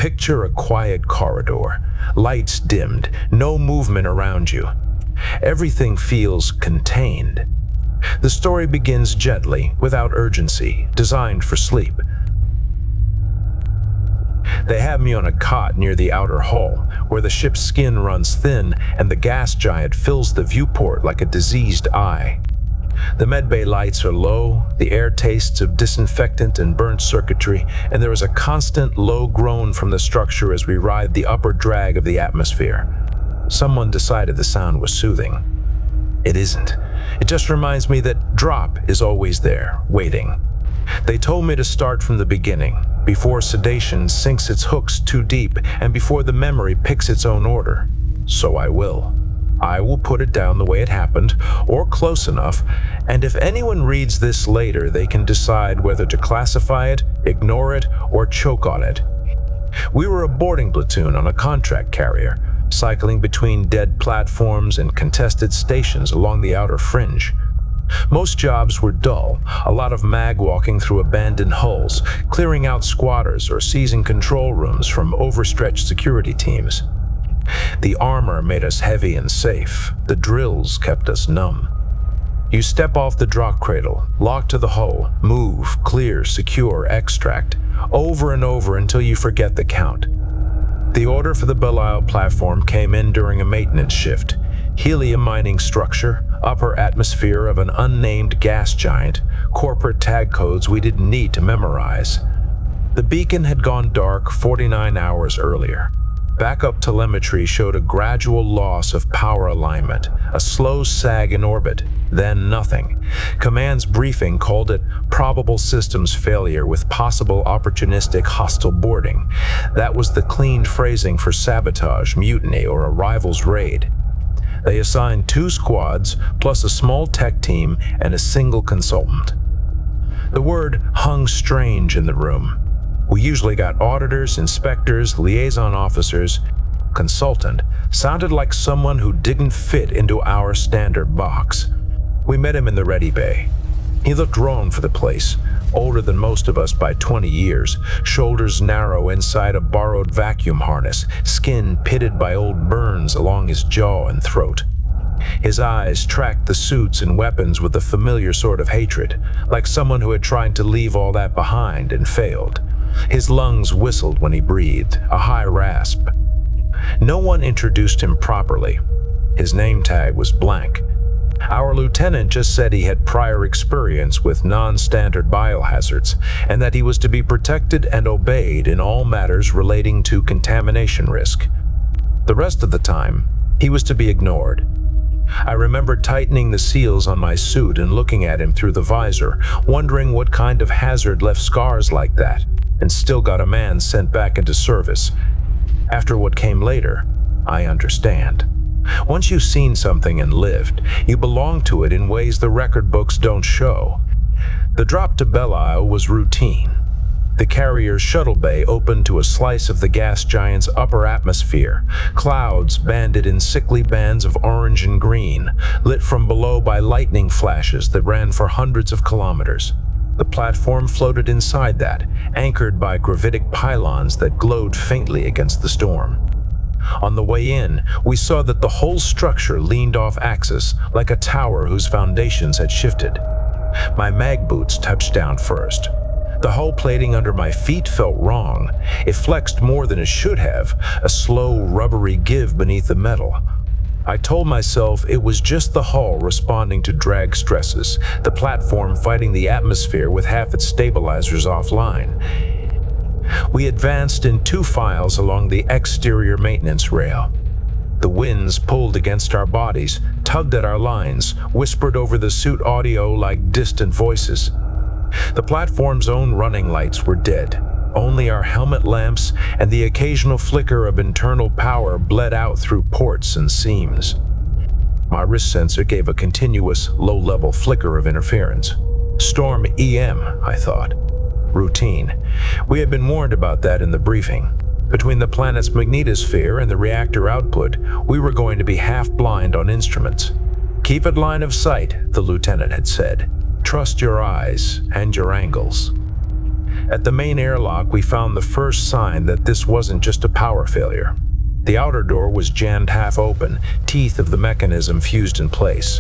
Picture a quiet corridor, lights dimmed, no movement around you. Everything feels contained. The story begins gently, without urgency, designed for sleep. They have me on a cot near the outer hull, where the ship's skin runs thin and the gas giant fills the viewport like a diseased eye. The medbay lights are low, the air tastes of disinfectant and burnt circuitry, and there is a constant low groan from the structure as we ride the upper drag of the atmosphere. Someone decided the sound was soothing. It isn't. It just reminds me that drop is always there, waiting. They told me to start from the beginning, before sedation sinks its hooks too deep and before the memory picks its own order. So I will. I will put it down the way it happened, or close enough, and if anyone reads this later, they can decide whether to classify it, ignore it, or choke on it. We were a boarding platoon on a contract carrier, cycling between dead platforms and contested stations along the outer fringe. Most jobs were dull, a lot of mag walking through abandoned hulls, clearing out squatters or seizing control rooms from overstretched security teams. The armor made us heavy and safe. The drills kept us numb. You step off the drop cradle, lock to the hull, move, clear, secure, extract, over and over until you forget the count. The order for the Belial platform came in during a maintenance shift. Helium mining structure, upper atmosphere of an unnamed gas giant, corporate tag codes we didn't need to memorize. The beacon had gone dark 49 hours earlier. Backup telemetry showed a gradual loss of power alignment, a slow sag in orbit, then nothing. Command's briefing called it probable systems failure with possible opportunistic hostile boarding. That was the clean phrasing for sabotage, mutiny, or a rival's raid. They assigned 2 squads, plus a small tech team and a single consultant. The word hung strange in the room. We usually got auditors, inspectors, liaison officers. Consultant sounded like someone who didn't fit into our standard box. We met him in the ready bay. He looked grown for the place, older than most of us by 20 years, shoulders narrow inside a borrowed vacuum harness, skin pitted by old burns along his jaw and throat. His eyes tracked the suits and weapons with a familiar sort of hatred, like someone who had tried to leave all that behind and failed. His lungs whistled when he breathed, a high rasp. No one introduced him properly. His name tag was blank. Our lieutenant just said he had prior experience with non-standard biohazards, and that he was to be protected and obeyed in all matters relating to contamination risk. The rest of the time, he was to be ignored. I remember tightening the seals on my suit and looking at him through the visor, wondering what kind of hazard left scars like that, and still got a man sent back into service. After what came later, I understand. Once you've seen something and lived, you belong to it in ways the record books don't show. The drop to Belial was routine. The carrier's shuttle bay opened to a slice of the gas giant's upper atmosphere, clouds banded in sickly bands of orange and green, lit from below by lightning flashes that ran for hundreds of kilometers. The platform floated inside that, anchored by gravitic pylons that glowed faintly against the storm. On the way in, we saw that the whole structure leaned off axis like a tower whose foundations had shifted. My mag boots touched down first. The hull plating under my feet felt wrong. It flexed more than it should have, a slow, rubbery give beneath the metal. I told myself it was just the hull responding to drag stresses, the platform fighting the atmosphere with half its stabilizers offline. We advanced in 2 files along the exterior maintenance rail. The winds pulled against our bodies, tugged at our lines, whispered over the suit audio like distant voices. The platform's own running lights were dead. Only our helmet lamps and the occasional flicker of internal power bled out through ports and seams. My wrist sensor gave a continuous, low-level flicker of interference. Storm EM, I thought. Routine. We had been warned about that in the briefing. Between the planet's magnetosphere and the reactor output, we were going to be half blind on instruments. Keep it line of sight, the lieutenant had said. Trust your eyes and your angles. At the main airlock, we found the first sign that this wasn't just a power failure. The outer door was jammed half open, teeth of the mechanism fused in place.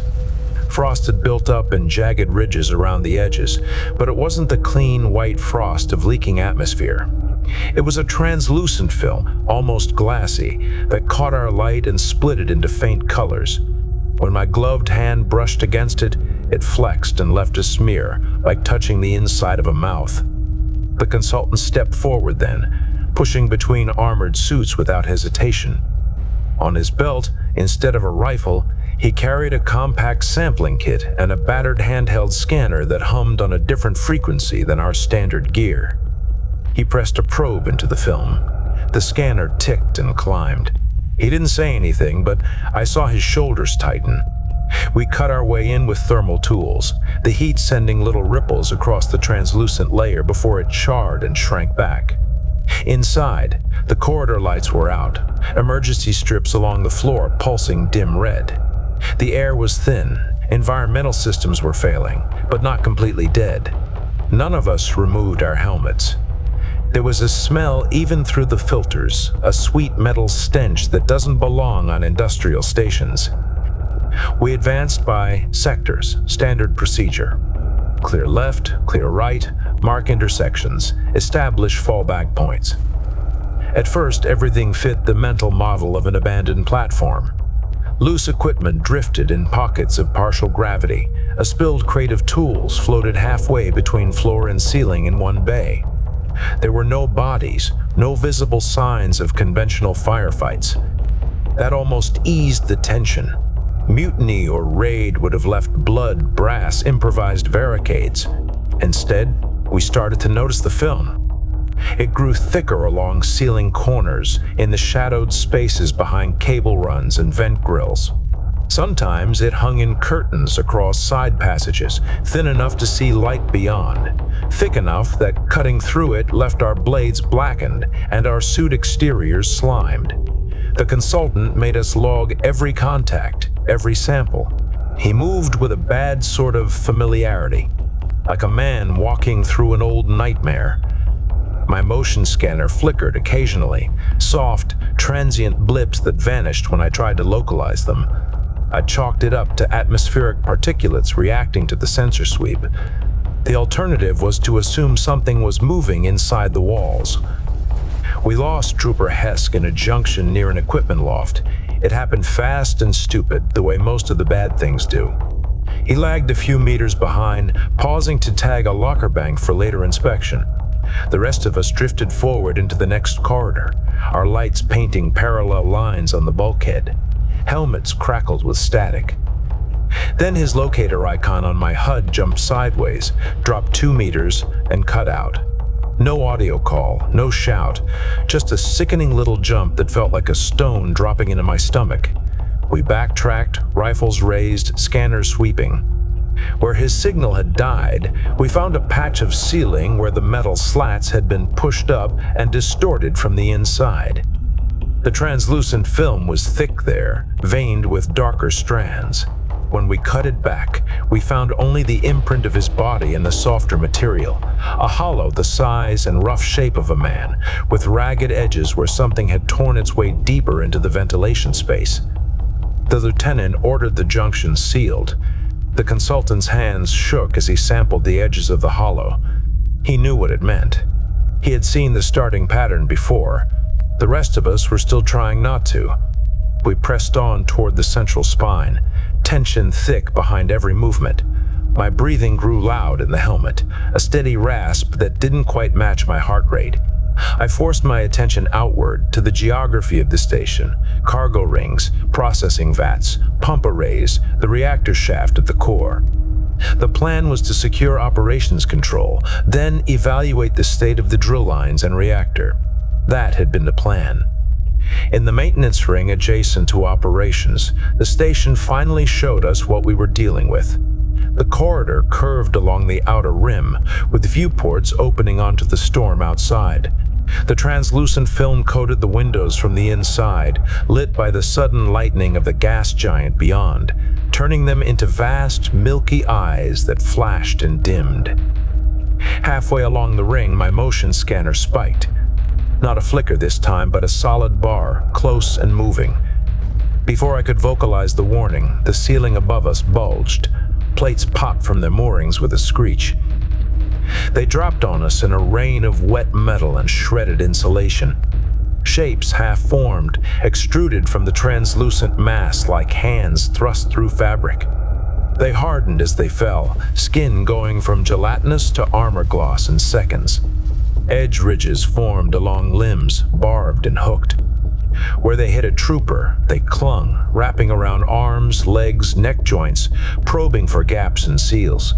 Frost had built up in jagged ridges around the edges, but it wasn't the clean, white frost of leaking atmosphere. It was a translucent film, almost glassy, that caught our light and split it into faint colors. When my gloved hand brushed against it, it flexed and left a smear, like touching the inside of a mouth. The consultant stepped forward then, pushing between armored suits without hesitation. On his belt, instead of a rifle, he carried a compact sampling kit and a battered handheld scanner that hummed on a different frequency than our standard gear. He pressed a probe into the film. The scanner ticked and climbed. He didn't say anything, but I saw his shoulders tighten. We cut our way in with thermal tools, the heat sending little ripples across the translucent layer before it charred and shrank back. Inside, the corridor lights were out, emergency strips along the floor pulsing dim red. The air was thin, environmental systems were failing, but not completely dead. None of us removed our helmets. There was a smell even through the filters, a sweet metal stench that doesn't belong on industrial stations. We advanced by sectors, standard procedure. Clear left, clear right, mark intersections, establish fallback points. At first, everything fit the mental model of an abandoned platform. Loose equipment drifted in pockets of partial gravity. A spilled crate of tools floated halfway between floor and ceiling in one bay. There were no bodies, no visible signs of conventional firefights. That almost eased the tension. Mutiny or raid would have left blood, brass, improvised barricades. Instead, we started to notice the film. It grew thicker along ceiling corners, in the shadowed spaces behind cable runs and vent grills. Sometimes it hung in curtains across side passages, thin enough to see light beyond, thick enough that cutting through it left our blades blackened and our suit exteriors slimed. The consultant made us log every contact, every sample. He moved with a bad sort of familiarity, like a man walking through an old nightmare. My motion scanner flickered occasionally, soft, transient blips that vanished when I tried to localize them. I chalked it up to atmospheric particulates reacting to the sensor sweep. The alternative was to assume something was moving inside the walls. We lost Trooper Hesk in a junction near an equipment loft. It happened fast and stupid, the way most of the bad things do. He lagged a few meters behind, pausing to tag a locker bank for later inspection. The rest of us drifted forward into the next corridor, our lights painting parallel lines on the bulkhead. Helmets crackled with static. Then his locator icon on my HUD jumped sideways, dropped 2 meters, and cut out. No audio call, no shout, just a sickening little jump that felt like a stone dropping into my stomach. We backtracked, rifles raised, scanners sweeping. Where his signal had died, we found a patch of ceiling where the metal slats had been pushed up and distorted from the inside. The translucent film was thick there, veined with darker strands. When we cut it back, we found only the imprint of his body in the softer material, a hollow the size and rough shape of a man, with ragged edges where something had torn its way deeper into the ventilation space. The lieutenant ordered the junction sealed. The consultant's hands shook as he sampled the edges of the hollow. He knew what it meant. He had seen the starting pattern before. The rest of us were still trying not to. We pressed on toward the central spine, tension thick behind every movement. My breathing grew loud in the helmet, a steady rasp that didn't quite match my heart rate. I forced my attention outward to the geography of the station: cargo rings, processing vats, pump arrays, the reactor shaft at the core. The plan was to secure operations control, then evaluate the state of the drill lines and reactor. That had been the plan. In the maintenance ring adjacent to operations, the station finally showed us what we were dealing with. The corridor curved along the outer rim, with viewports opening onto the storm outside. The translucent film coated the windows from the inside, lit by the sudden lightning of the gas giant beyond, turning them into vast, milky eyes that flashed and dimmed. Halfway along the ring, my motion scanner spiked. Not a flicker this time, but a solid bar, close and moving. Before I could vocalize the warning, the ceiling above us bulged. Plates popped from their moorings with a screech. They dropped on us in a rain of wet metal and shredded insulation. Shapes half-formed, extruded from the translucent mass like hands thrust through fabric. They hardened as they fell, skin going from gelatinous to armor gloss in seconds. Edge ridges formed along limbs, barbed and hooked. Where they hit a trooper, they clung, wrapping around arms, legs, neck joints, probing for gaps and seals.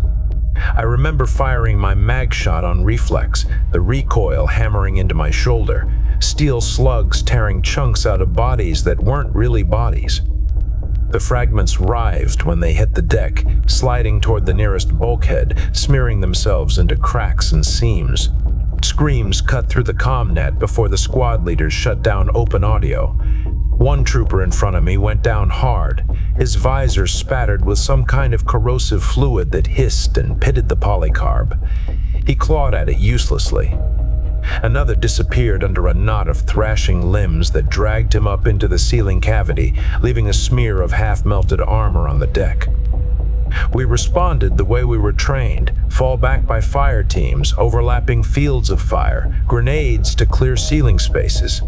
I remember firing my mag shot on reflex, the recoil hammering into my shoulder, steel slugs tearing chunks out of bodies that weren't really bodies. The fragments writhed when they hit the deck, sliding toward the nearest bulkhead, smearing themselves into cracks and seams. Screams cut through the comm-net before the squad leaders shut down open audio. One trooper in front of me went down hard, his visor spattered with some kind of corrosive fluid that hissed and pitted the polycarb. He clawed at it uselessly. Another disappeared under a knot of thrashing limbs that dragged him up into the ceiling cavity, leaving a smear of half-melted armor on the deck. We responded the way we were trained, fall back by fire teams, overlapping fields of fire, grenades to clear ceiling spaces.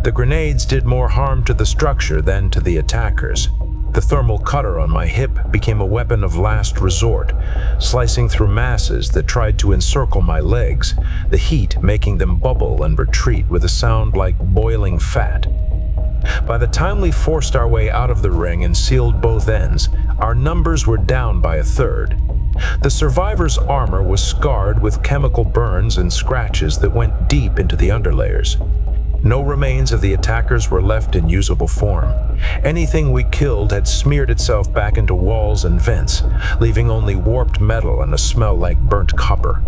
The grenades did more harm to the structure than to the attackers. The thermal cutter on my hip became a weapon of last resort, slicing through masses that tried to encircle my legs, the heat making them bubble and retreat with a sound like boiling fat. By the time we forced our way out of the ring and sealed both ends, our numbers were down by a third. The survivors' armor was scarred with chemical burns and scratches that went deep into the underlayers. No remains of the attackers were left in usable form. Anything we killed had smeared itself back into walls and vents, leaving only warped metal and a smell like burnt copper.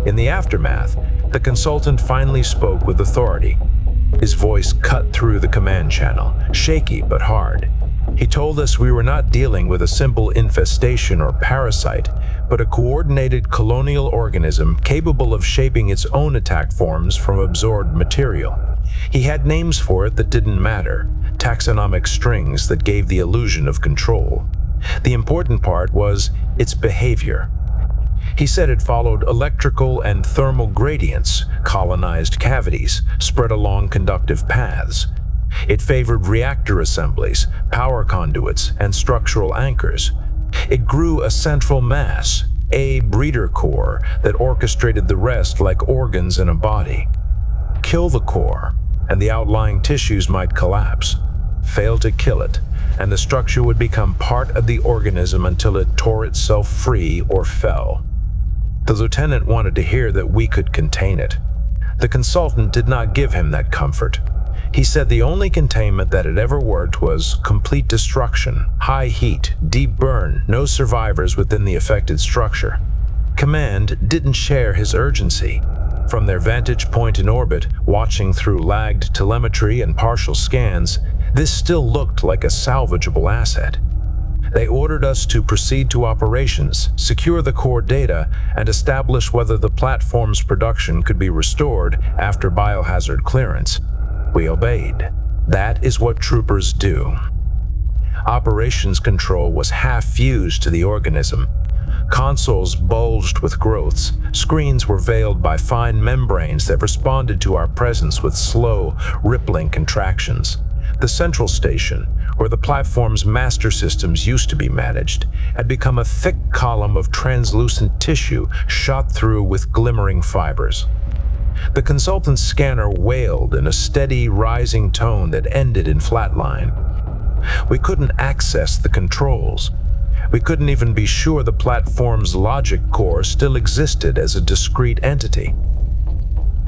In the aftermath, the consultant finally spoke with authority. His voice cut through the command channel, shaky but hard. He told us we were not dealing with a simple infestation or parasite, but a coordinated colonial organism capable of shaping its own attack forms from absorbed material. He had names for it that didn't matter, taxonomic strings that gave the illusion of control. The important part was its behavior. He said it followed electrical and thermal gradients, colonized cavities, spread along conductive paths. It favored reactor assemblies, power conduits, and structural anchors. It grew a central mass, a breeder core, that orchestrated the rest like organs in a body. Kill the core, and the outlying tissues might collapse. Fail to kill it, and the structure would become part of the organism until it tore itself free or fell. The lieutenant wanted to hear that we could contain it. The consultant did not give him that comfort. He said the only containment that had ever worked was complete destruction, high heat, deep burn, no survivors within the affected structure. Command didn't share his urgency. From their vantage point in orbit, watching through lagged telemetry and partial scans, this still looked like a salvageable asset. They ordered us to proceed to operations, secure the core data, and establish whether the platform's production could be restored after biohazard clearance. We obeyed. That is what troopers do. Operations control was half fused to the organism. Consoles bulged with growths. Screens were veiled by fine membranes that responded to our presence with slow, rippling contractions. The central station, where the platform's master systems used to be managed, had become a thick column of translucent tissue shot through with glimmering fibers. The consultant's scanner wailed in a steady, rising tone that ended in flatline. We couldn't access the controls. We couldn't even be sure the platform's logic core still existed as a discrete entity.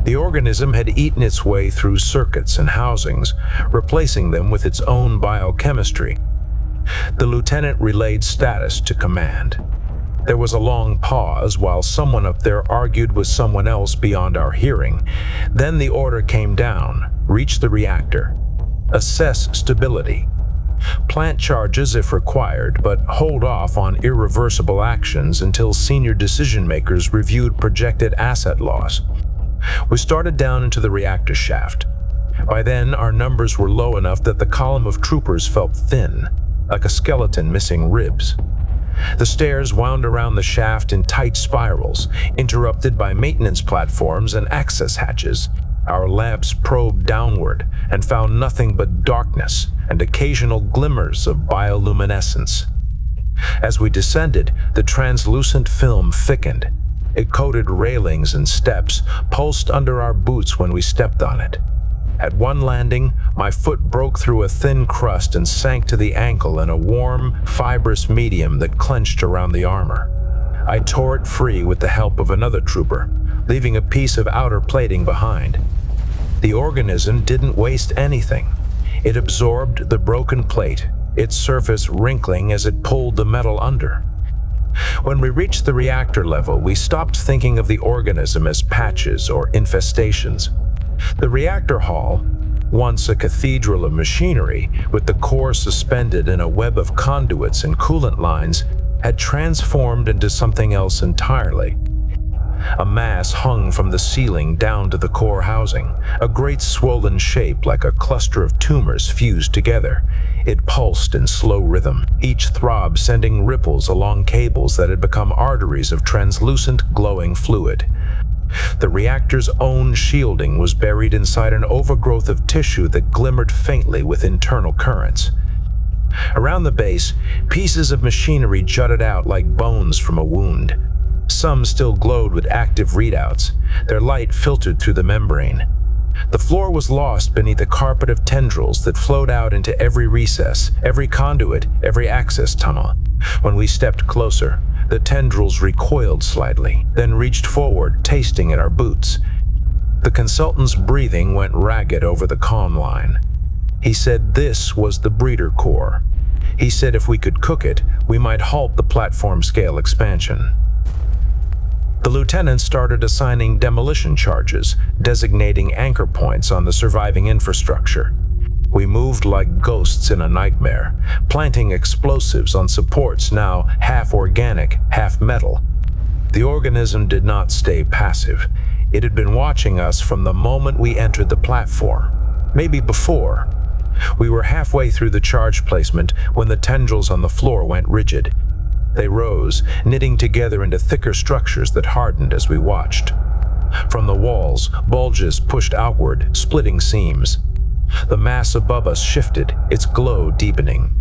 The organism had eaten its way through circuits and housings, replacing them with its own biochemistry. The lieutenant relayed status to command. There was a long pause while someone up there argued with someone else beyond our hearing. Then the order came down: reach the reactor. Assess stability. Plant charges if required, but hold off on irreversible actions until senior decision-makers reviewed projected asset loss. We started down into the reactor shaft. By then, our numbers were low enough that the column of troopers felt thin, like a skeleton missing ribs. The stairs wound around the shaft in tight spirals, interrupted by maintenance platforms and access hatches. Our lamps probed downward and found nothing but darkness and occasional glimmers of bioluminescence. As we descended, the translucent film thickened. It coated railings and steps, pulsed under our boots when we stepped on it. At one landing, my foot broke through a thin crust and sank to the ankle in a warm, fibrous medium that clenched around the armor. I tore it free with the help of another trooper, leaving a piece of outer plating behind. The organism didn't waste anything. It absorbed the broken plate, its surface wrinkling as it pulled the metal under. When we reached the reactor level, we stopped thinking of the organism as patches or infestations. The reactor hall, once a cathedral of machinery with the core suspended in a web of conduits and coolant lines, had transformed into something else entirely. A mass hung from the ceiling down to the core housing, a great swollen shape like a cluster of tumors fused together. It pulsed in slow rhythm, each throb sending ripples along cables that had become arteries of translucent, glowing fluid. The reactor's own shielding was buried inside an overgrowth of tissue that glimmered faintly with internal currents. Around the base, pieces of machinery jutted out like bones from a wound. Some still glowed with active readouts, their light filtered through the membrane. The floor was lost beneath a carpet of tendrils that flowed out into every recess, every conduit, every access tunnel. When we stepped closer, the tendrils recoiled slightly, then reached forward, tasting at our boots. The consultant's breathing went ragged over the comm line. He said this was the breeder core. He said if we could cook it, we might halt the platform scale expansion. The lieutenant started assigning demolition charges, designating anchor points on the surviving infrastructure. We moved like ghosts in a nightmare, planting explosives on supports now half organic, half metal. The organism did not stay passive. It had been watching us from the moment we entered the platform, maybe before. We were halfway through the charge placement when the tendrils on the floor went rigid. They rose, knitting together into thicker structures that hardened as we watched. From the walls, bulges pushed outward, splitting seams. The mass above us shifted, its glow deepening.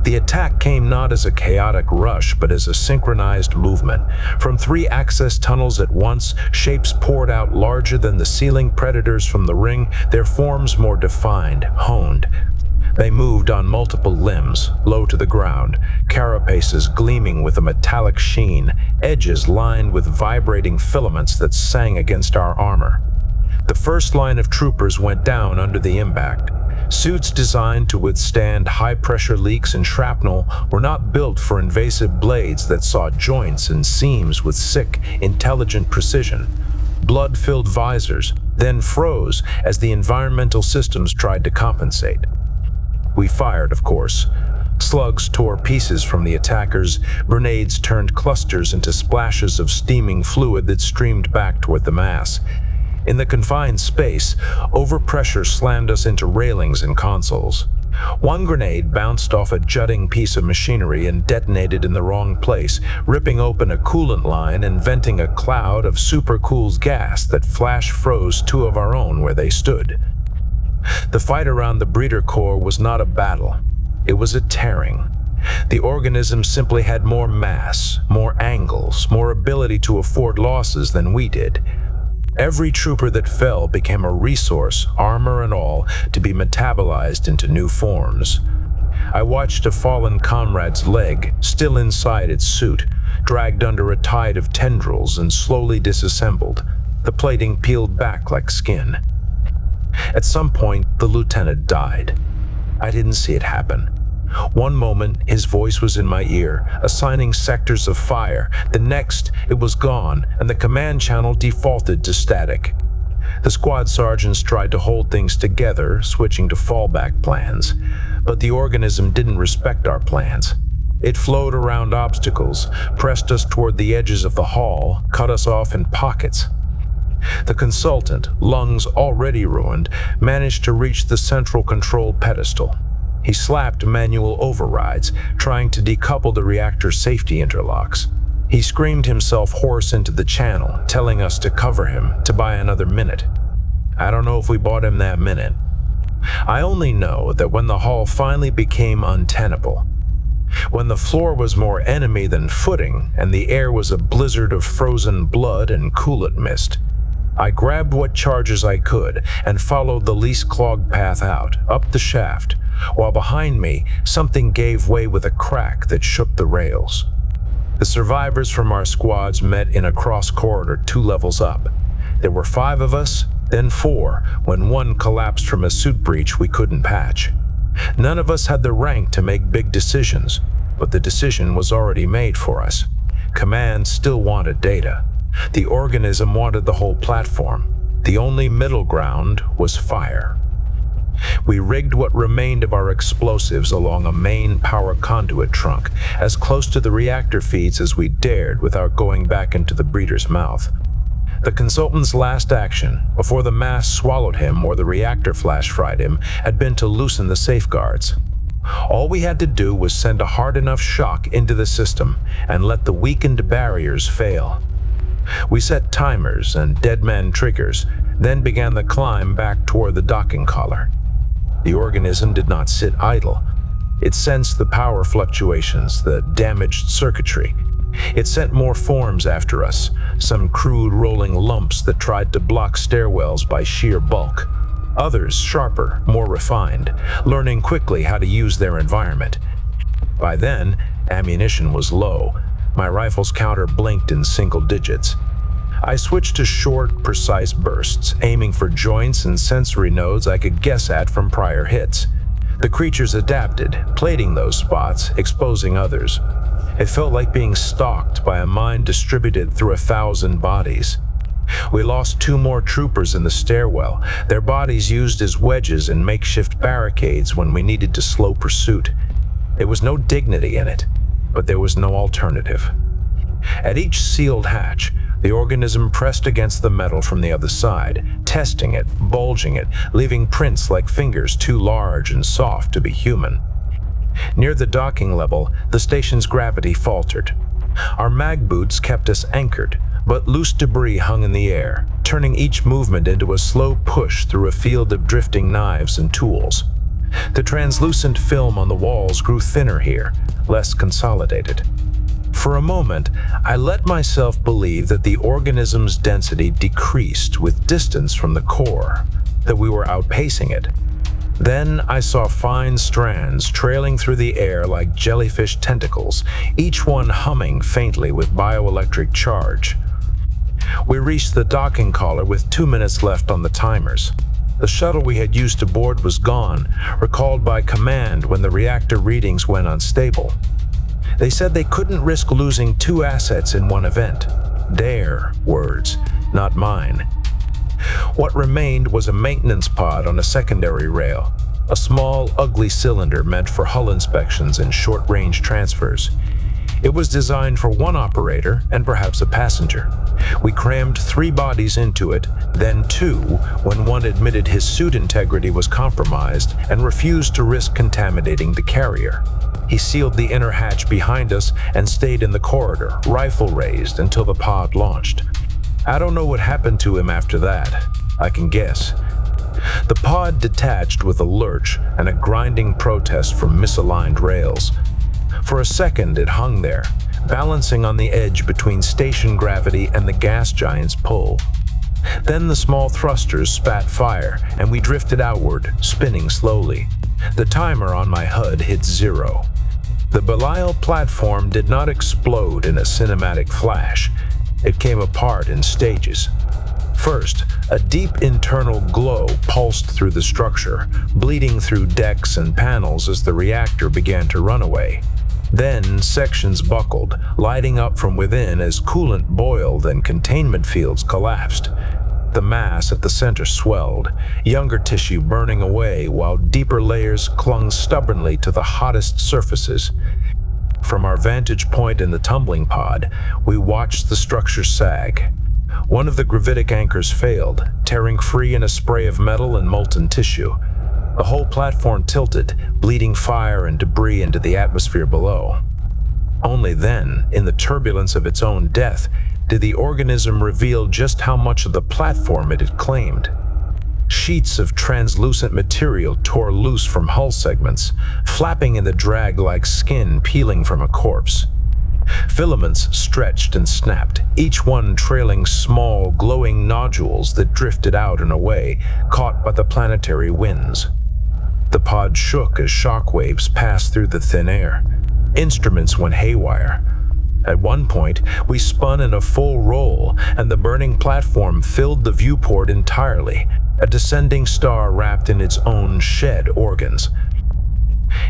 The attack came not as a chaotic rush, but as a synchronized movement. From 3 access tunnels at once, shapes poured out larger than the ceiling predators from the ring, their forms more defined, honed. They moved on multiple limbs, low to the ground, carapaces gleaming with a metallic sheen, edges lined with vibrating filaments that sang against our armor. The first line of troopers went down under the impact. Suits designed to withstand high-pressure leaks and shrapnel were not built for invasive blades that saw joints and seams with sick, intelligent precision. Blood-filled visors then froze as the environmental systems tried to compensate. We fired, of course. Slugs tore pieces from the attackers, grenades turned clusters into splashes of steaming fluid that streamed back toward the mass. In the confined space, overpressure slammed us into railings and consoles. One grenade bounced off a jutting piece of machinery and detonated in the wrong place, ripping open a coolant line and venting a cloud of supercooled gas that flash froze 2 of our own where they stood. The fight around the breeder core was not a battle. It was a tearing. The organism simply had more mass, more angles, more ability to afford losses than we did. Every trooper that fell became a resource, armor and all, to be metabolized into new forms. I watched a fallen comrade's leg, still inside its suit, dragged under a tide of tendrils and slowly disassembled, the plating peeled back like skin. At some point, the lieutenant died. I didn't see it happen. One moment, his voice was in my ear, assigning sectors of fire. The next, it was gone, and the command channel defaulted to static. The squad sergeants tried to hold things together, switching to fallback plans, but the organism didn't respect our plans. It flowed around obstacles, pressed us toward the edges of the hall, cut us off in pockets. The consultant, lungs already ruined, managed to reach the central control pedestal. He slapped manual overrides, trying to decouple the reactor safety interlocks. He screamed himself hoarse into the channel, telling us to cover him, to buy another minute. I don't know if we bought him that minute. I only know that when the hall finally became untenable, when the floor was more enemy than footing and the air was a blizzard of frozen blood and coolant mist, I grabbed what charges I could and followed the least clogged path out, up the shaft, while behind me something gave way with a crack that shook the rails. The survivors from our squads met in a cross corridor 2 levels up. There were 5 of us, then 4, when one collapsed from a suit breach we couldn't patch. None of us had the rank to make big decisions, but the decision was already made for us. Command still wanted data. The organism wanted the whole platform. The only middle ground was fire. We rigged what remained of our explosives along a main power conduit trunk, as close to the reactor feeds as we dared without going back into the breeder's mouth. The consultant's last action, before the mass swallowed him or the reactor flash fried him, had been to loosen the safeguards. All we had to do was send a hard enough shock into the system and let the weakened barriers fail. We set timers and dead man triggers, then began the climb back toward the docking collar. The organism did not sit idle. It sensed the power fluctuations, the damaged circuitry. It sent more forms after us, some crude rolling lumps that tried to block stairwells by sheer bulk. Others sharper, more refined, learning quickly how to use their environment. By then, ammunition was low. My rifle's counter blinked in single digits. I switched to short, precise bursts, aiming for joints and sensory nodes I could guess at from prior hits. The creatures adapted, plating those spots, exposing others. It felt like being stalked by a mind distributed through 1,000 bodies. We lost 2 more troopers in the stairwell, their bodies used as wedges and makeshift barricades when we needed to slow pursuit. There was no dignity in it, but there was no alternative. At each sealed hatch, the organism pressed against the metal from the other side, testing it, bulging it, leaving prints like fingers too large and soft to be human. Near the docking level, the station's gravity faltered. Our mag boots kept us anchored, but loose debris hung in the air, turning each movement into a slow push through a field of drifting knives and tools. The translucent film on the walls grew thinner here, less consolidated. For a moment, I let myself believe that the organism's density decreased with distance from the core, that we were outpacing it. Then I saw fine strands trailing through the air like jellyfish tentacles, each one humming faintly with bioelectric charge. We reached the docking collar with 2 minutes left on the timers. The shuttle we had used to board was gone, recalled by command when the reactor readings went unstable. They said they couldn't risk losing 2 assets in one event. Their words, not mine. What remained was a maintenance pod on a secondary rail, a small, ugly cylinder meant for hull inspections and short-range transfers. It was designed for 1 operator and perhaps a passenger. We crammed 3 bodies into it, then 2 when one admitted his suit integrity was compromised and refused to risk contaminating the carrier. He sealed the inner hatch behind us and stayed in the corridor, rifle raised, until the pod launched. I don't know what happened to him after that. I can guess. The pod detached with a lurch and a grinding protest from misaligned rails. For a second, it hung there, balancing on the edge between station gravity and the gas giant's pull. Then the small thrusters spat fire, and we drifted outward, spinning slowly. The timer on my HUD hit 0. The Belial platform did not explode in a cinematic flash. It came apart in stages. First, a deep internal glow pulsed through the structure, bleeding through decks and panels as the reactor began to run away. Then, sections buckled, lighting up from within as coolant boiled and containment fields collapsed. The mass at the center swelled, younger tissue burning away while deeper layers clung stubbornly to the hottest surfaces. From our vantage point in the tumbling pod, we watched the structure sag. One of the gravitic anchors failed, tearing free in a spray of metal and molten tissue. The whole platform tilted, bleeding fire and debris into the atmosphere below. Only then, in the turbulence of its own death, did the organism reveal just how much of the platform it had claimed. Sheets of translucent material tore loose from hull segments, flapping in the drag like skin peeling from a corpse. Filaments stretched and snapped, each one trailing small, glowing nodules that drifted out and away, caught by the planetary winds. The pod shook as shock waves passed through the thin air. Instruments went haywire. At one point, we spun in a full roll, and the burning platform filled the viewport entirely, a descending star wrapped in its own shed organs.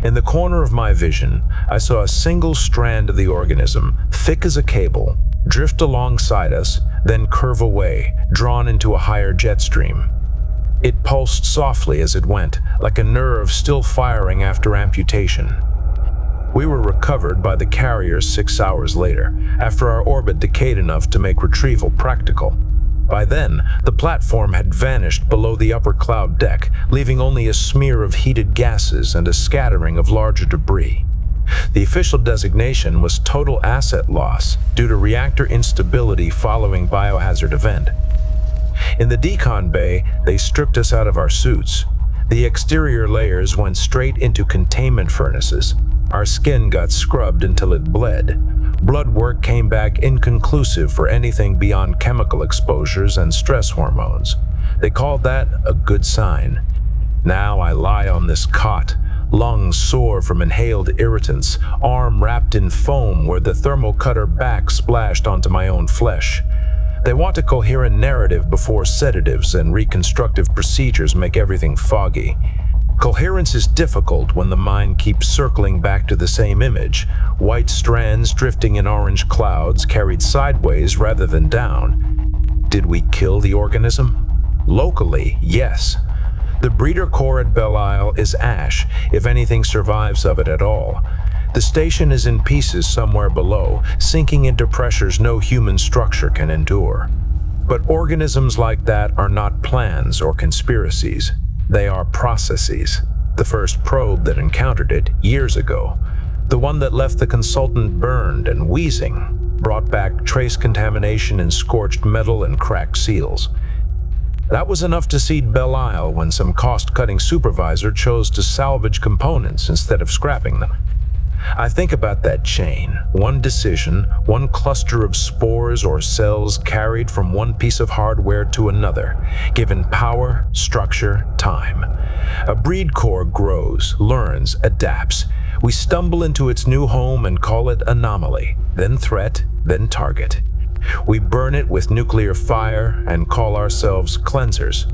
In the corner of my vision, I saw a single strand of the organism, thick as a cable, drift alongside us, then curve away, drawn into a higher jet stream. It pulsed softly as it went, like a nerve still firing after amputation. We were recovered by the carrier 6 hours later, after our orbit decayed enough to make retrieval practical. By then, the platform had vanished below the upper cloud deck, leaving only a smear of heated gases and a scattering of larger debris. The official designation was total asset loss due to reactor instability following biohazard event. In the decon bay, they stripped us out of our suits. The exterior layers went straight into containment furnaces. Our skin got scrubbed until it bled. Blood work came back inconclusive for anything beyond chemical exposures and stress hormones. They called that a good sign. Now I lie on this cot, lungs sore from inhaled irritants, arm wrapped in foam where the thermocutter back splashed onto my own flesh. They want a coherent narrative before sedatives and reconstructive procedures make everything foggy. Coherence is difficult when the mind keeps circling back to the same image, white strands drifting in orange clouds carried sideways rather than down. Did we kill the organism? Locally, yes. The breeder core at Belle-Isle is ash, if anything survives of it at all. The station is in pieces somewhere below, sinking into pressures no human structure can endure. But organisms like that are not plans or conspiracies. They are processes. The first probe that encountered it years ago, the one that left the consultant burned and wheezing, brought back trace contamination in scorched metal and cracked seals. That was enough to seed Belle-Isle when some cost-cutting supervisor chose to salvage components instead of scrapping them. I think about that chain, one decision, one cluster of spores or cells carried from one piece of hardware to another, given power, structure, time. A breed core grows, learns, adapts. We stumble into its new home and call it anomaly, then threat, then target. We burn it with nuclear fire and call ourselves cleansers.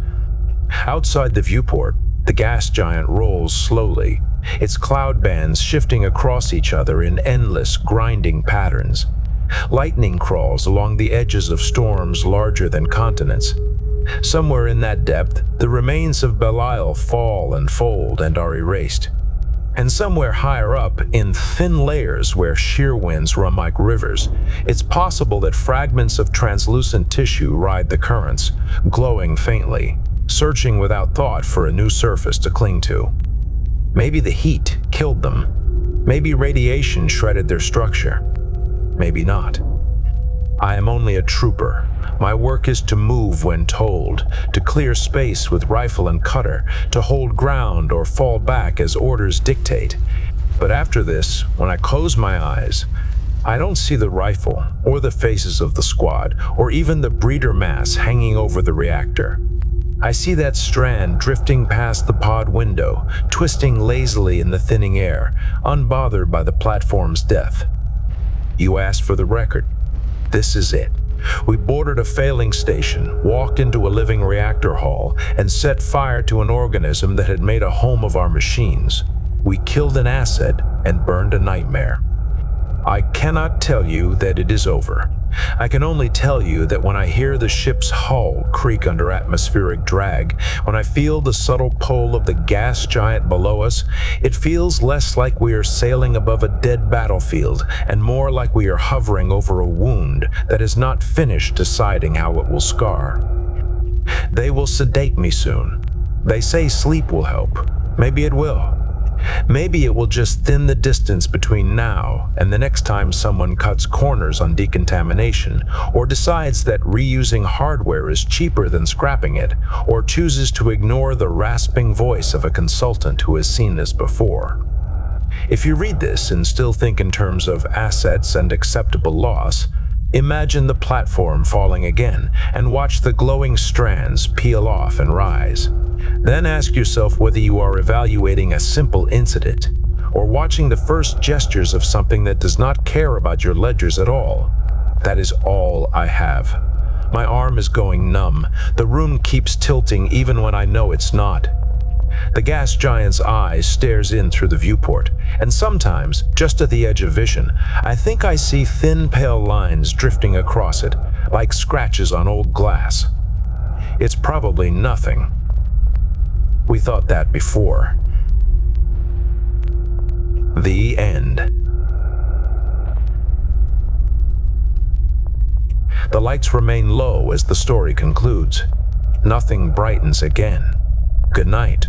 Outside the viewport, the gas giant rolls slowly, its cloud bands shifting across each other in endless, grinding patterns. Lightning crawls along the edges of storms larger than continents. Somewhere in that depth, the remains of Belle-Isle fall and fold and are erased. And somewhere higher up, in thin layers where shear winds run like rivers, it's possible that fragments of translucent tissue ride the currents, glowing faintly, searching without thought for a new surface to cling to. Maybe the heat killed them. Maybe radiation shredded their structure. Maybe not. I am only a trooper. My work is to move when told, to clear space with rifle and cutter, to hold ground or fall back as orders dictate. But after this, when I close my eyes, I don't see the rifle, or the faces of the squad, or even the breeder mass hanging over the reactor. I see that strand drifting past the pod window, twisting lazily in the thinning air, unbothered by the platform's death. You asked for the record. This is it. We boarded a failing station, walked into a living reactor hall, and set fire to an organism that had made a home of our machines. We killed an asset and burned a nightmare. I cannot tell you that it is over. I can only tell you that when I hear the ship's hull creak under atmospheric drag, when I feel the subtle pull of the gas giant below us, it feels less like we are sailing above a dead battlefield and more like we are hovering over a wound that is not finished deciding how it will scar. They will sedate me soon. They say sleep will help. Maybe it will. Maybe it will just thin the distance between now and the next time someone cuts corners on decontamination, or decides that reusing hardware is cheaper than scrapping it, or chooses to ignore the rasping voice of a consultant who has seen this before. If you read this and still think in terms of assets and acceptable loss, imagine the platform falling again and watch the glowing strands peel off and rise. Then ask yourself whether you are evaluating a simple incident or watching the first gestures of something that does not care about your ledgers at all. That is all I have. My arm is going numb. The room keeps tilting even when I know it's not. The gas giant's eye stares in through the viewport, and sometimes, just at the edge of vision, I think I see thin, pale lines drifting across it, like scratches on old glass. It's probably nothing. We thought that before. The end. The lights remain low as the story concludes. Nothing brightens again. Good night.